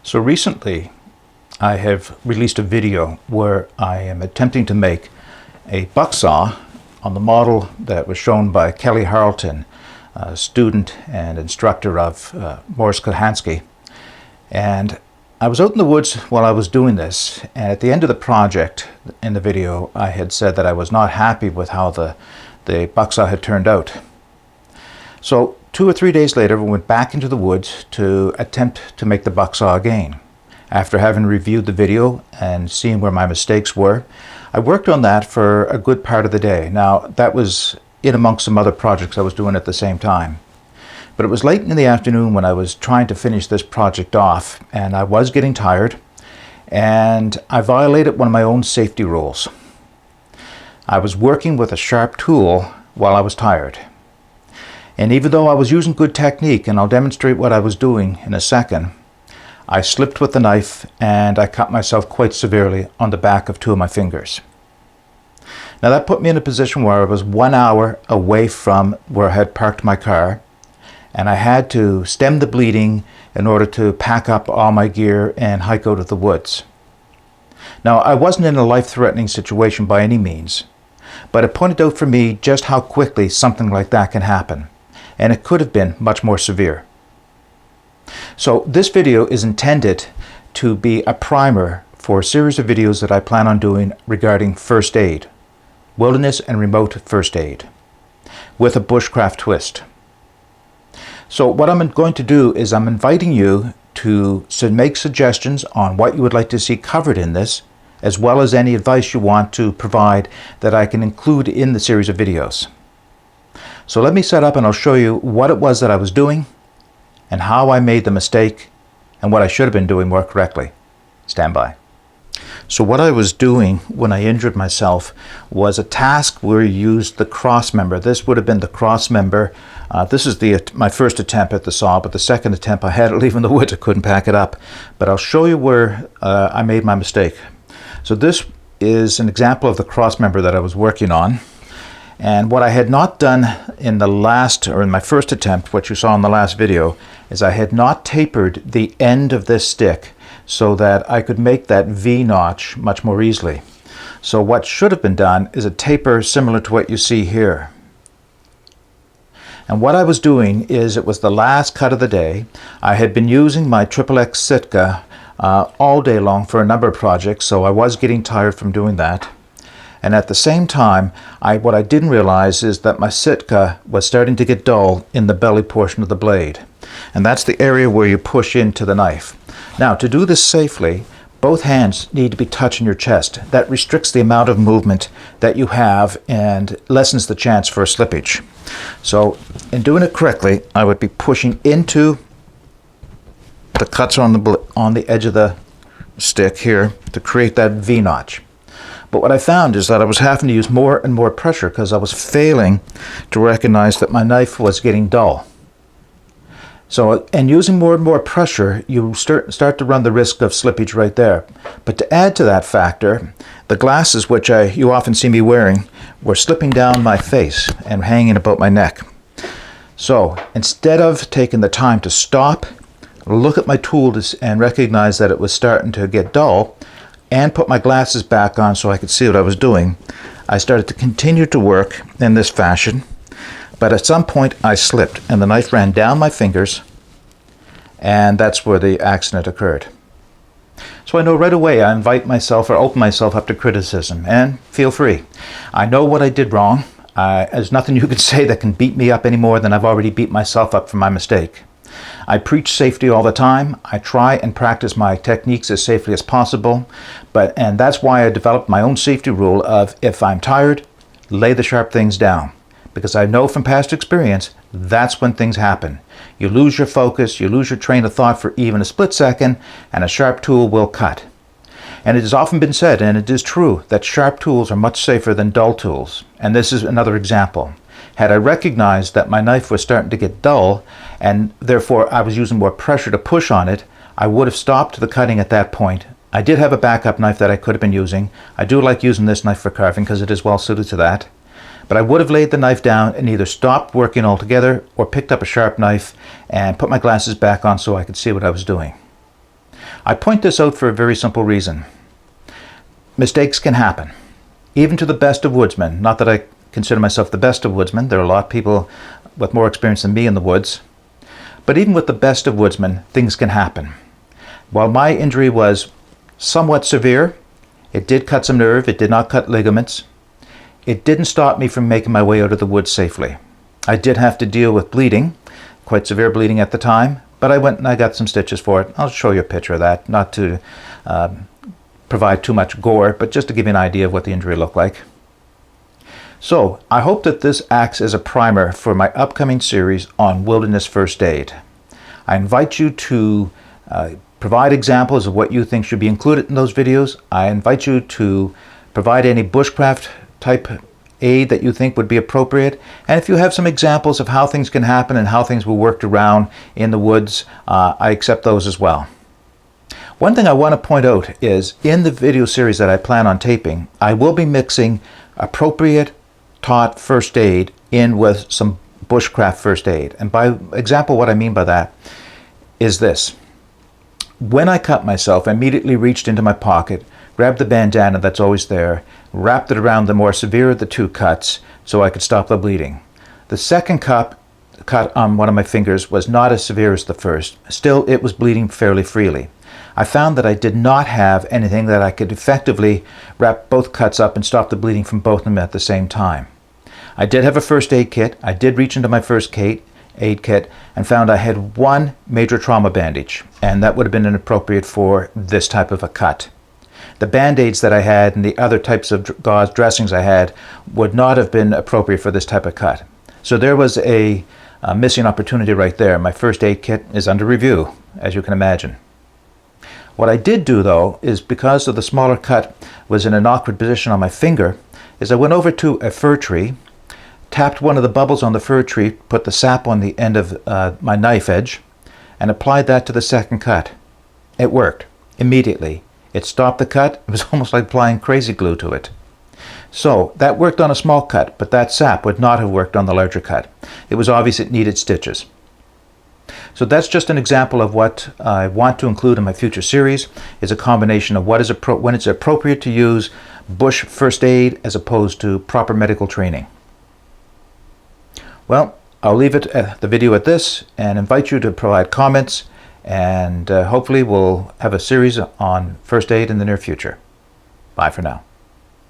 So recently I have released a video where I am attempting to make a buck saw on the model that was shown by Kelly Harleton, a student and instructor of Morris Kohansky. And I was out in the woods while I was doing this, and at the end of the project in the video I had said that I was not happy with how the buck saw had turned out. So 2 or 3 days later we went back into the woods to attempt to make the buck saw again. After having reviewed the video and seeing where my mistakes were, I worked on that for a good part of the day. Now that was in amongst some other projects I was doing at the same time. But it was late in the afternoon when I was trying to finish this project off, and I was getting tired, and I violated one of my own safety rules. I was working with a sharp tool while I was tired. And even though I was using good technique, and I'll demonstrate what I was doing in a second, I slipped with the knife and I cut myself quite severely on the back of 2 of my fingers. Now that put me in a position where I was 1 hour away from where I had parked my car, and I had to stem the bleeding in order to pack up all my gear and hike out of the woods. Now I wasn't in a life-threatening situation by any means, but it pointed out for me just how quickly something like that can happen. And it could have been much more severe. So this video is intended to be a primer for a series of videos that I plan on doing regarding first aid, wilderness and remote first aid, with a bushcraft twist. So what I'm going to do is I'm inviting you to make suggestions on what you would like to see covered in this, as well as any advice you want to provide that I can include in the series of videos. So let me set up and I'll show you what it was that I was doing and how I made the mistake and what I should have been doing more correctly. Stand by. So what I was doing when I injured myself was a task where you used the cross member. This would have been the cross member. This is my first attempt at the saw, but the second attempt I had to leave in the woods. I couldn't pack it up. But I'll show you where I made my mistake. So this is an example of the cross member that I was working on. And what I had not done in my first attempt, what you saw in the last video, is I had not tapered the end of this stick so that I could make that V notch much more easily. So what should have been done is a taper similar to what you see here. And what I was doing is, it was the last cut of the day. I had been using my XXX Sitka all day long for a number of projects, so I was getting tired from doing that. And at the same time, what I didn't realize is that my Sitka was starting to get dull in the belly portion of the blade. And that's the area where you push into the knife. Now, to do this safely, both hands need to be touching your chest. That restricts the amount of movement that you have and lessens the chance for a slippage. So, in doing it correctly, I would be pushing into the cuts on the edge of the stick here to create that V notch. But what I found is that I was having to use more and more pressure because I was failing to recognize that my knife was getting dull. So, and using more and more pressure, you start to run the risk of slippage right there. But to add to that factor, the glasses, which you often see me wearing, were slipping down my face and hanging about my neck. So instead of taking the time to stop, look at my tool and recognize that it was starting to get dull, and put my glasses back on so I could see what I was doing, I started to continue to work in this fashion. But at some point I slipped and the knife ran down my fingers, and that's where the accident occurred. So I know right away I invite myself or open myself up to criticism, and feel free. I know what I did wrong. There's nothing you could say that can beat me up any more than I've already beat myself up for my mistake. I preach safety all the time. I try and practice my techniques as safely as possible, and that's why I developed my own safety rule of, if I'm tired, lay the sharp things down. Because I know from past experience, that's when things happen. You lose your focus, you lose your train of thought for even a split second, and a sharp tool will cut. And it has often been said, and it is true, that sharp tools are much safer than dull tools. And this is another example. Had I recognized that my knife was starting to get dull, and therefore I was using more pressure to push on it, I would have stopped the cutting at that point. I did have a backup knife that I could have been using. I do like using this knife for carving because it is well suited to that. But I would have laid the knife down and either stopped working altogether or picked up a sharp knife and put my glasses back on so I could see what I was doing. I point this out for a very simple reason. Mistakes can happen, even to the best of woodsmen. Not that I consider myself the best of woodsmen. There are a lot of people with more experience than me in the woods. But even with the best of woodsmen, things can happen. While my injury was somewhat severe, it did cut some nerve, it did not cut ligaments. It didn't stop me from making my way out of the woods safely. I did have to deal with bleeding, quite severe bleeding at the time, but I went and I got some stitches for it. I'll show you a picture of that, not to provide too much gore, but just to give you an idea of what the injury looked like. So I hope that this acts as a primer for my upcoming series on wilderness first aid. I invite you to provide examples of what you think should be included in those videos. I invite you to provide any bushcraft type aid that you think would be appropriate. And if you have some examples of how things can happen and how things will work around in the woods, I accept those as well. One thing I want to point out is in the video series that I plan on taping, I will be mixing appropriate taught first aid in with some bushcraft first aid. And by example, what I mean by that is this. When I cut myself, I immediately reached into my pocket, grabbed the bandana that's always there, wrapped it around the more severe of the two cuts so I could stop the bleeding. The second cut on one of my fingers was not as severe as the first. Still, it was bleeding fairly freely. I found that I did not have anything that I could effectively wrap both cuts up and stop the bleeding from both of them at the same time. I did have a first aid kit. I did reach into my first aid kit and found I had one major trauma bandage, and that would have been inappropriate for this type of a cut. The band-aids that I had and the other types of gauze dressings I had would not have been appropriate for this type of cut. So there was a missing opportunity right there. My first aid kit is under review, as you can imagine. What I did do, though, is because of the smaller cut was in an awkward position on my finger, is I went over to a fir tree, tapped one of the bubbles on the fir tree, put the sap on the end of my knife edge, and applied that to the second cut. It worked immediately. It stopped the cut. It was almost like applying crazy glue to it. So that worked on a small cut, but that sap would not have worked on the larger cut. It was obvious it needed stitches. So that's just an example of what I want to include in my future series, is a combination of what is when it's appropriate to use bush first aid as opposed to proper medical training. Well, I'll leave the video at this and invite you to provide comments, and hopefully we'll have a series on first aid in the near future. Bye for now.